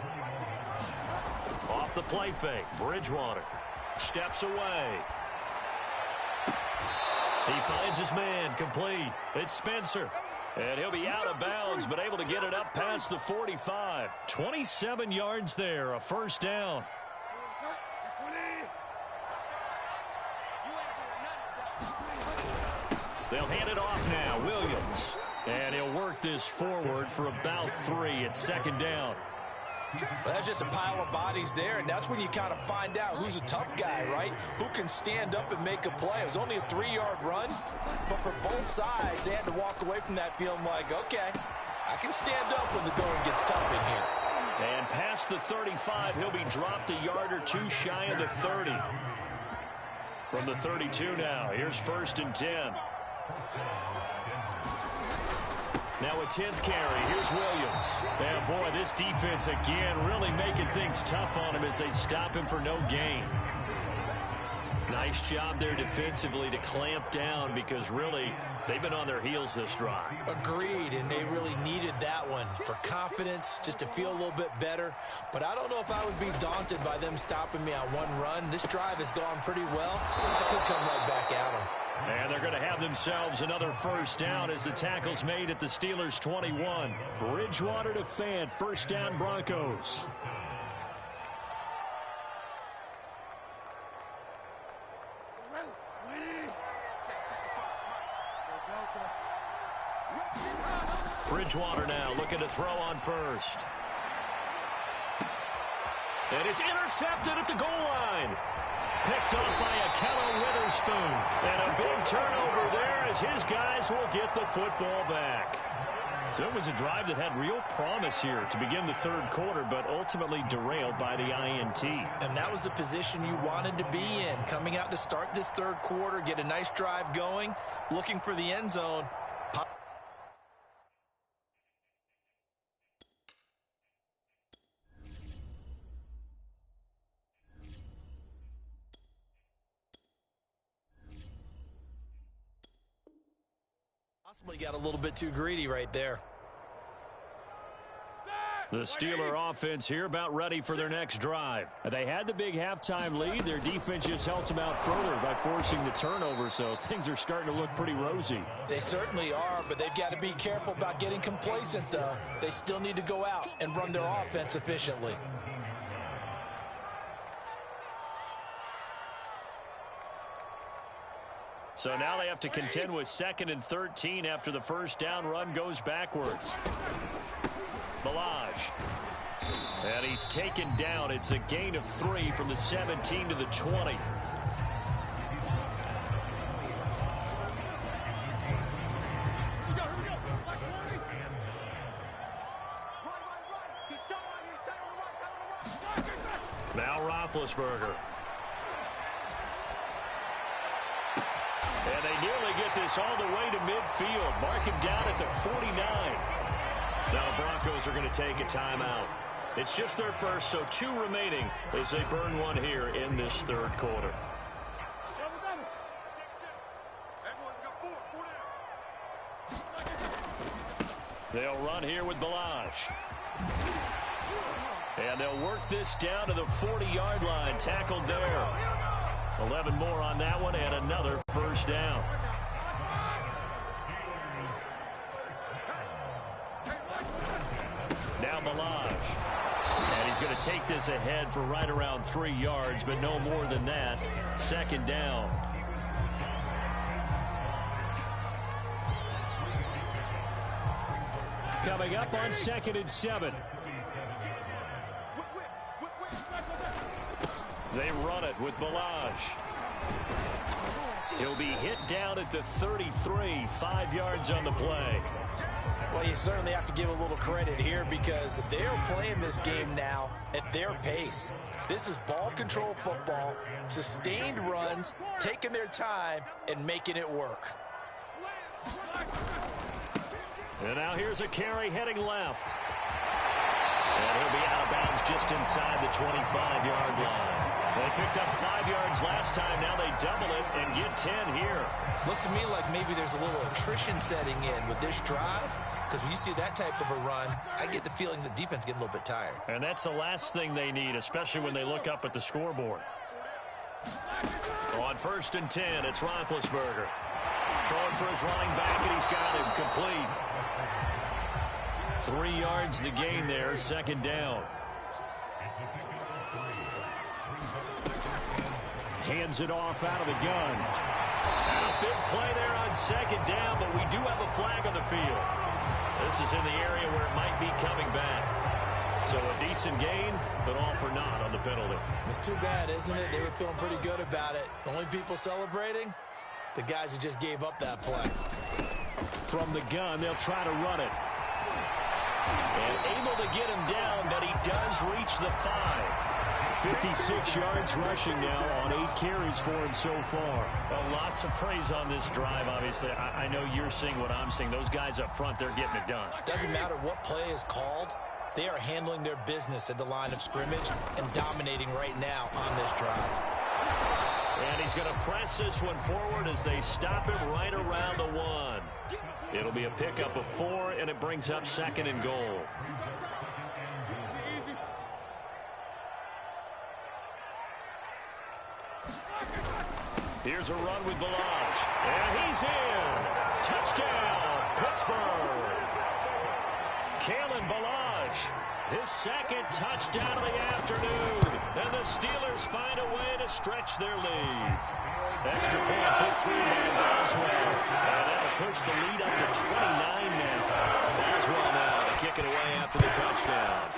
Off the play fake, Bridgewater steps away. He finds his man, complete. It's Spencer. And he'll be out of bounds, but able to get it up past the 45. 27 yards there, a first down. They'll hand it off now, Williams. And he'll work this forward for about 3 at second down. Well, that's just a pile of bodies there, and that's when you kind of find out who's a tough guy, right? Who can stand up and make a play. It was only a 3-yard run, but for both sides, they had to walk away from that feeling like, okay, I can stand up when the going gets tough in here. And past the 35, he'll be dropped a yard or two shy of the 30. From the 32 now, here's 1st and 10. Now a 10th carry. Here's Williams. And boy, this defense again really making things tough on him as they stop him for no gain. Nice job there defensively to clamp down because really they've been on their heels this drive. Agreed, and they really needed that one for confidence, just to feel a little bit better. But I don't know if I would be daunted by them stopping me on one run. This drive has gone pretty well. I could come right back at them. And they're going to have themselves another first down as the tackle's made at the Steelers' 21. Bridgewater to Fant, first down Broncos. Bridgewater now looking to throw on first. And it's intercepted at the goal line. Picked off by Akello Witherspoon. And a big turnover there as his guys will get the football back. So it was a drive that had real promise here to begin the third quarter, but ultimately derailed by the INT. And that was the position you wanted to be in. Coming out to start this third quarter, get a nice drive going, looking for the end zone. Possibly got a little bit too greedy right there. The Steeler offense here about ready for their next drive. They had the big halftime lead. Their defense just helped them out further by forcing the turnover, so things are starting to look pretty rosy. They certainly are, but they've got to be careful about getting complacent, though. They still need to go out and run their offense efficiently. So now they have to contend with 2nd and 13 after the first down run goes backwards. Balaj. And he's taken down. It's a gain of 3 from the 17 to the 20. Now Roethlisberger. And they nearly get this all the way to midfield. Mark him down at the 49. Now the Broncos are going to take a timeout. It's just their first, so 2 remaining as they burn one here in this third quarter. They'll run here with Balaj. And they'll work this down to the 40-yard line. Tackled there. 11 more on that one and another first down. Now Balaj. And he's going to take this ahead for right around 3 yards, but no more than that. Second down. Coming up on 2nd and 7. They run it with Balaj. He'll be hit down at the 33, 5 yards on the play. Well, you certainly have to give a little credit here because they're playing this game now at their pace. This is ball control football, sustained runs, taking their time and making it work. And now here's a carry heading left. And he'll be out of bounds just inside the 25-yard line. They picked up 5 yards last time. Now they double it and get 10 here. Looks to me like maybe there's a little attrition setting in with this drive. Because when you see that type of a run, I get the feeling the defense getting a little bit tired. And that's the last thing they need, especially when they look up at the scoreboard. On 1st and 10, it's Roethlisberger. Throwing for his running back, and he's got him complete. 3 yards the gain there, 2nd down. Hands it off out of the gun. And a big play there on 2nd down, but we do have a flag on the field. This is in the area where it might be coming back. So a decent gain, but all for naught on the penalty. It's too bad, isn't it? They were feeling pretty good about it. The only people celebrating, the guys who just gave up that play. From the gun, they'll try to run it. And able to get him down, but he does reach the 5. 56 yards rushing now on 8 carries for him so far. A lot to praise on this drive, obviously. I know you're seeing what I'm seeing. Those guys up front, they're getting it done. Doesn't matter what play is called. They are handling their business at the line of scrimmage and dominating right now on this drive. And he's going to press this one forward as they stop him right around the 1. It'll be a pickup of 4, and it brings up 2nd and goal. Here's a run with Balaj. And he's in. Touchdown, Pittsburgh. Kalen Balaj, his 2nd touchdown of the afternoon. And the Steelers find a way to stretch their lead. Extra point put through by Boswell. And that'll push the lead up to 29 now. Boswell now to kick it away after the touchdown.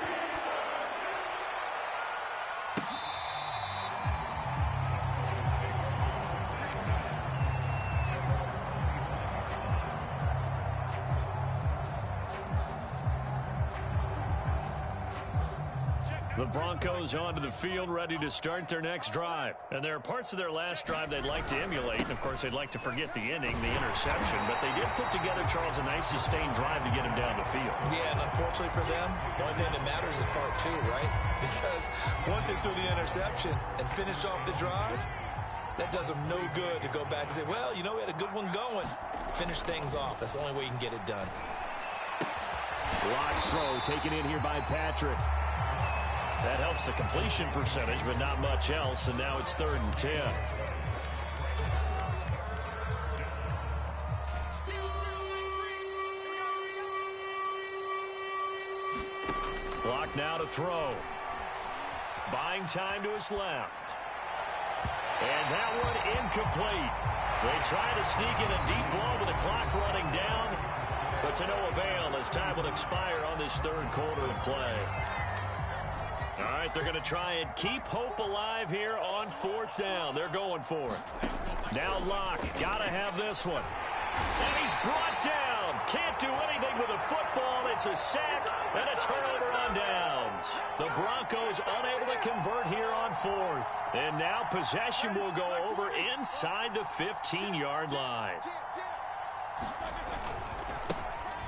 The Broncos onto the field, ready to start their next drive. And there are parts of their last drive they'd like to emulate. And of course, they'd like to forget the inning, the interception. But they did put together, Charles, a nice sustained drive to get him down the field. Yeah, and unfortunately for them, the only thing that matters is part 2, right? Because once they threw the interception and finished off the drive, that does them no good to go back and say, well, you know, we had a good one going. Finish things off. That's the only way you can get it done. Locks throw taken in here by Patrick. That helps the completion percentage, but not much else, and now it's 3rd and 10. Block now to throw. Buying time to his left. And that one incomplete. They try to sneak in a deep ball with the clock running down, but to no avail as time will expire on this 3rd quarter of play. All right, they're going to try and keep hope alive here on 4th down. They're going for it. Now Locke, got to have this one. And he's brought down. Can't do anything with a football. It's a sack and a turnover on downs. The Broncos unable to convert here on 4th. And now possession will go over inside the 15-yard line.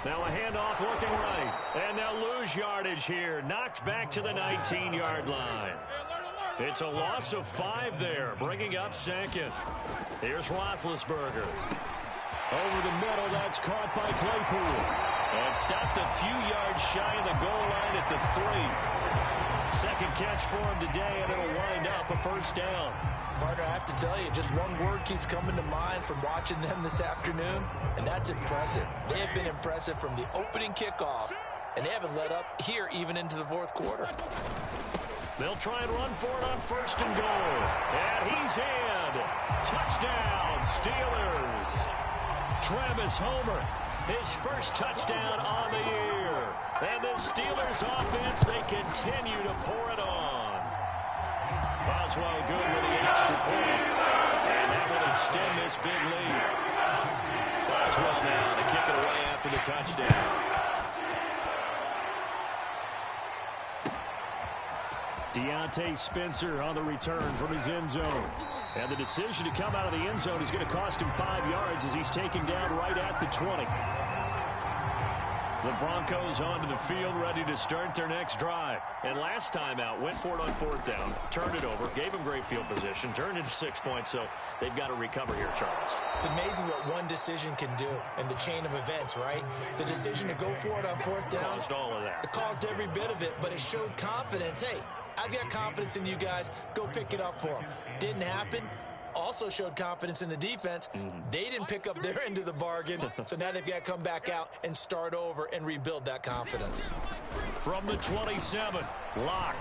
Now a handoff looking right. And they'll lose yardage here. Knocked back to the 19-yard line. It's a loss of 5 there, bringing up 2nd. Here's Roethlisberger. Over the middle, that's caught by Claypool. And stopped a few yards shy of the goal line at the 3. 2nd catch for him today, and it'll wind up a 1st down. Partner, I have to tell you, just one word keeps coming to mind from watching them this afternoon, and that's impressive. They have been impressive from the opening kickoff, and they haven't let up here even into the 4th quarter. They'll try and run for it on 1st and goal. And he's in. Touchdown, Steelers. Travis Homer, his 1st touchdown on the year. And the Steelers offense, they continue to pour it on. Boswell good with the extra point. And that will extend this big lead. Boswell now to kick it away after the touchdown. Deontay Spencer on the return from his end zone. And the decision to come out of the end zone is going to cost him 5 yards as he's taken down right at the 20. The Broncos onto the field, ready to start their next drive. And last time out, went for it on 4th down, turned it over, gave them great field position, turned it to 6 points, so they've got to recover here, Charles. It's amazing what one decision can do in the chain of events, right? The decision to go for it on 4th down. Caused all of that. It caused every bit of it, but it showed confidence. Hey, I've got confidence in you guys. Go pick it up for them. Didn't happen. Also showed confidence in the defense. They didn't pick up their end of the bargain, so now they've got to come back out and start over and rebuild that confidence. From the 27, Locke.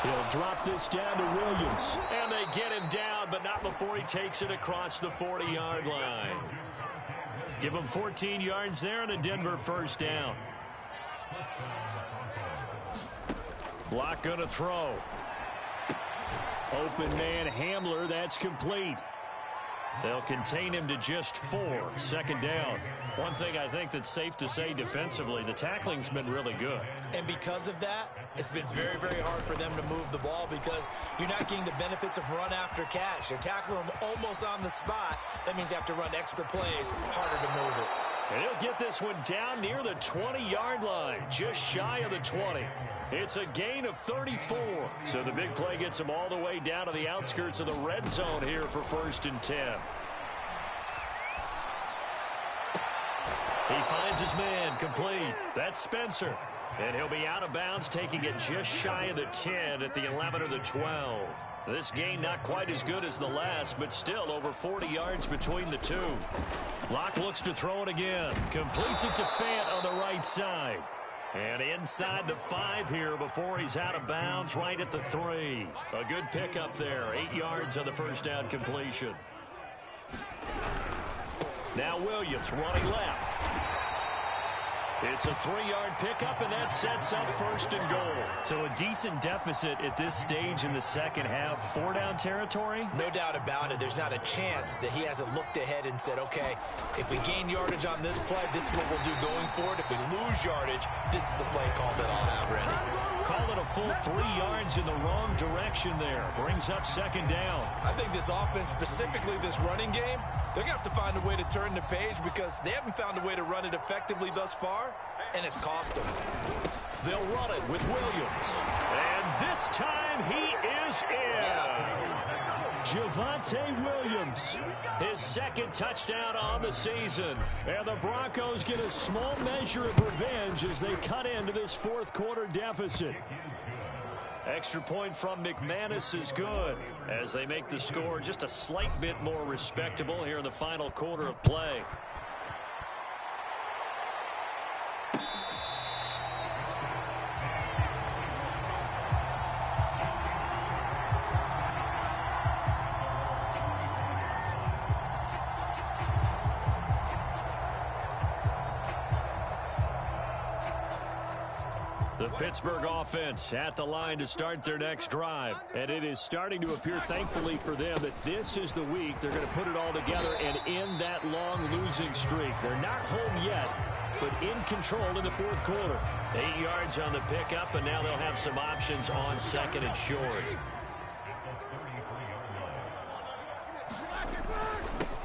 He'll drop this down to Williams. And they get him down, but not before he takes it across the 40-yard line. Give him 14 yards there and a Denver first down. Locke going to throw. Open man Hamler, that's complete. They'll contain him to just 4, 2nd down. One thing I think that's safe to say defensively, the tackling's been really good. And because of that, it's been very, very hard for them to move the ball because you're not getting the benefits of run after catch. They're tackling them almost on the spot. That means they have to run extra plays, harder to move it. And he'll get this one down near the 20-yard line, just shy of the 20. It's a gain of 34. So the big play gets him all the way down to the outskirts of the red zone here for 1st and 10. He finds his man, complete. That's Spencer. And he'll be out of bounds, taking it just shy of the 10 at the 11 or the 12. This gain not quite as good as the last, but still over 40 yards between the two. Locke looks to throw it again. Completes it to Fant on the right side. And inside the 5 here before he's out of bounds, right at the 3. A good pickup there. 8 yards on the first down completion. Now Williams running left. It's a 3-yard pickup, and that sets up 1st and goal. So a decent deficit at this stage in the second half. 4-down territory? No doubt about it. There's not a chance that he hasn't looked ahead and said, okay, if we gain yardage on this play, this is what we'll do going forward. If we lose yardage, this is the play call that I'll have ready. Call it a full 3 yards in the wrong direction there. Brings up 2nd down. I think this offense, specifically this running game, they're going to have to find a way to turn the page because they haven't found a way to run it effectively thus far, and it's cost them. They'll run it with Williams. And this time he is in. Yes. Javonte Williams, his 2nd touchdown on the season. And the Broncos get a small measure of revenge as they cut into this 4th quarter deficit. Extra point from McManus is good as they make the score just a slight bit more respectable here in the final quarter of play. The Pittsburgh offense at the line to start their next drive. And it is starting to appear, thankfully for them, that this is the week they're going to put it all together and end that long losing streak. They're not home yet, but in control in the 4th quarter. 8 yards on the pickup, and now they'll have some options on 2nd and short.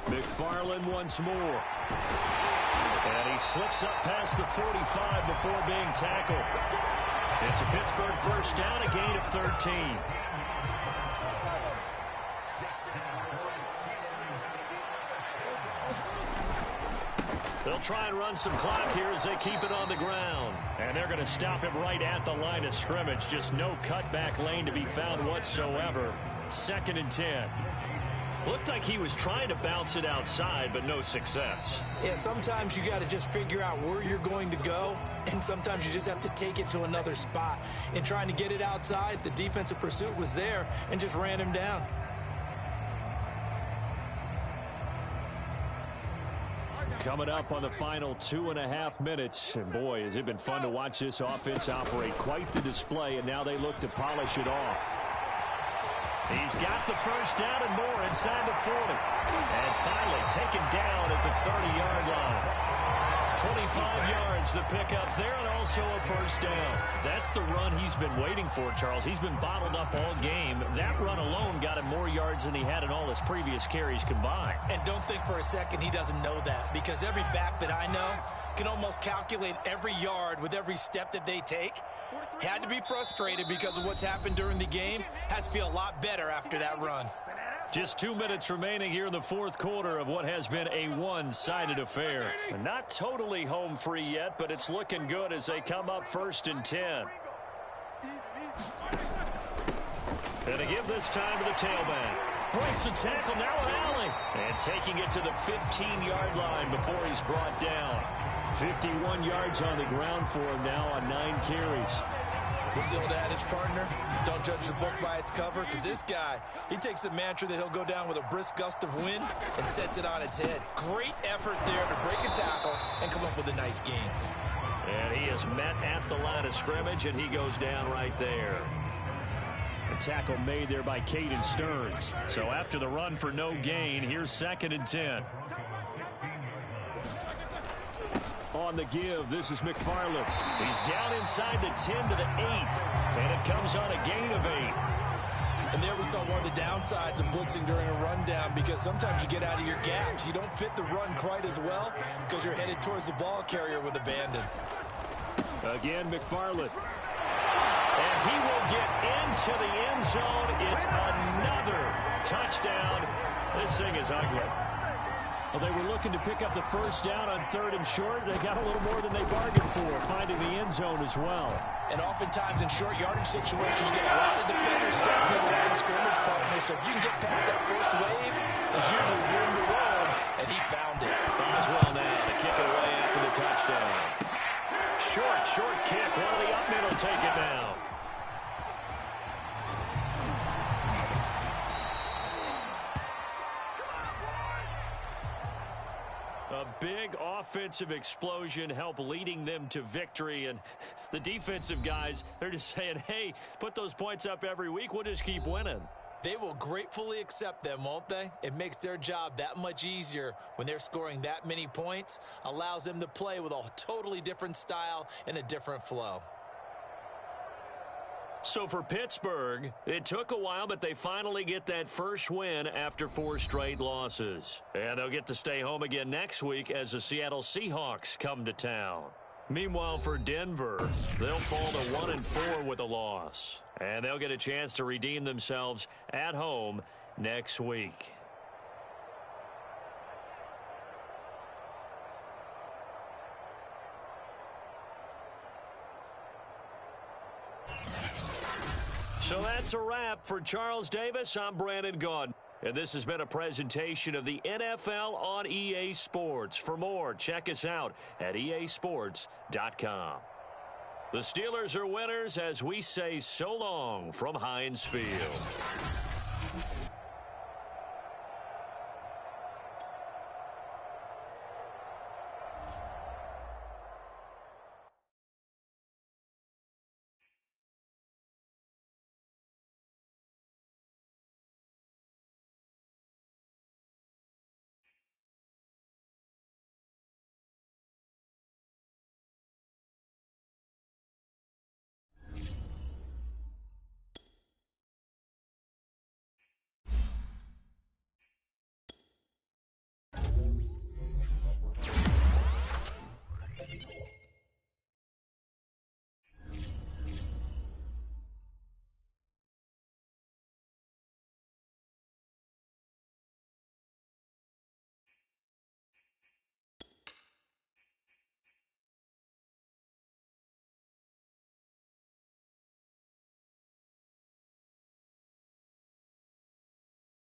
McFarland once more. And he slips up past the 45 before being tackled. It's a Pittsburgh first down, a gain of 13. They'll try and run some clock here as they keep it on the ground. And they're going to stop him right at the line of scrimmage. Just no cutback lane to be found whatsoever. 2nd and 10. Looked like he was trying to bounce it outside, but no success. Yeah, sometimes you got to just figure out where you're going to go, and sometimes you just have to take it to another spot. In trying to get it outside, the defensive pursuit was there and just ran him down. Coming up on the final 2.5 minutes. And boy, has it been fun to watch this offense operate. Quite the display, and now they look to polish it off. He's got the first down and more inside the 40. And finally taken down at the 30-yard line. 25 yards the pickup there, and also a first down. That's the run he's been waiting for, Charles. He's been bottled up all game. That run alone got him more yards than he had in all his previous carries combined. And don't think for a second he doesn't know that, because every back that I know can almost calculate every yard with every step that they take. Had to be frustrated because of what's happened during the game. Has to feel a lot better after that run. Just 2 minutes remaining here in the fourth quarter of what has been a one-sided affair. Not totally home free yet, but it's looking good as they come up 1st and 10. And to give this time to the tailback. Breaks the tackle, now an alley. And taking it to the 15-yard line before he's brought down. 51 yards on the ground for him now on 9 carries. What's the old adage, partner? Don't judge the book by its cover, because this guy, he takes a mantra that he'll go down with a brisk gust of wind and sets it on its head. Great effort there to break a tackle and come up with a nice game. And he is met at the line of scrimmage, and he goes down right there. A tackle made there by Caden Stearns. So after the run for no gain, here's 2nd and 10. On the give, this is McFarland. He's down inside the 10 to the 8. And it comes on a gain of 8. And there we saw one of the downsides of blitzing during a rundown, because sometimes you get out of your gaps. You don't fit the run quite as well because you're headed towards the ball carrier with abandon. Again, McFarland. And he will get into the end zone. It's another touchdown. This thing is ugly. Well, they were looking to pick up the first down on 3rd and short. They got a little more than they bargained for, finding the end zone as well. And oftentimes in short yardage situations, you get a lot of defenders standing in the line of scrimmage, partner. So if you can get past that first wave, there's usually room to roam, and he found it. Boswell now to kick it away after the touchdown. Short kick. One of the up men will take it now. A big offensive explosion helped leading them to victory. And the defensive guys, they're just saying, hey, put those points up every week. We'll just keep winning. They will gratefully accept them, won't they? It makes their job that much easier when they're scoring that many points. Allows them to play with a totally different style and a different flow. So for Pittsburgh, it took a while, but they finally get that first win after 4 straight losses. And they'll get to stay home again next week as the Seattle Seahawks come to town. Meanwhile, for Denver, they'll fall to 1-4 with a loss. And they'll get a chance to redeem themselves at home next week. So that's a wrap. For Charles Davis, I'm Brandon Gaudin. And this has been a presentation of the NFL on EA Sports. For more, check us out at easports.com. The Steelers are winners as we say so long from Heinz Field.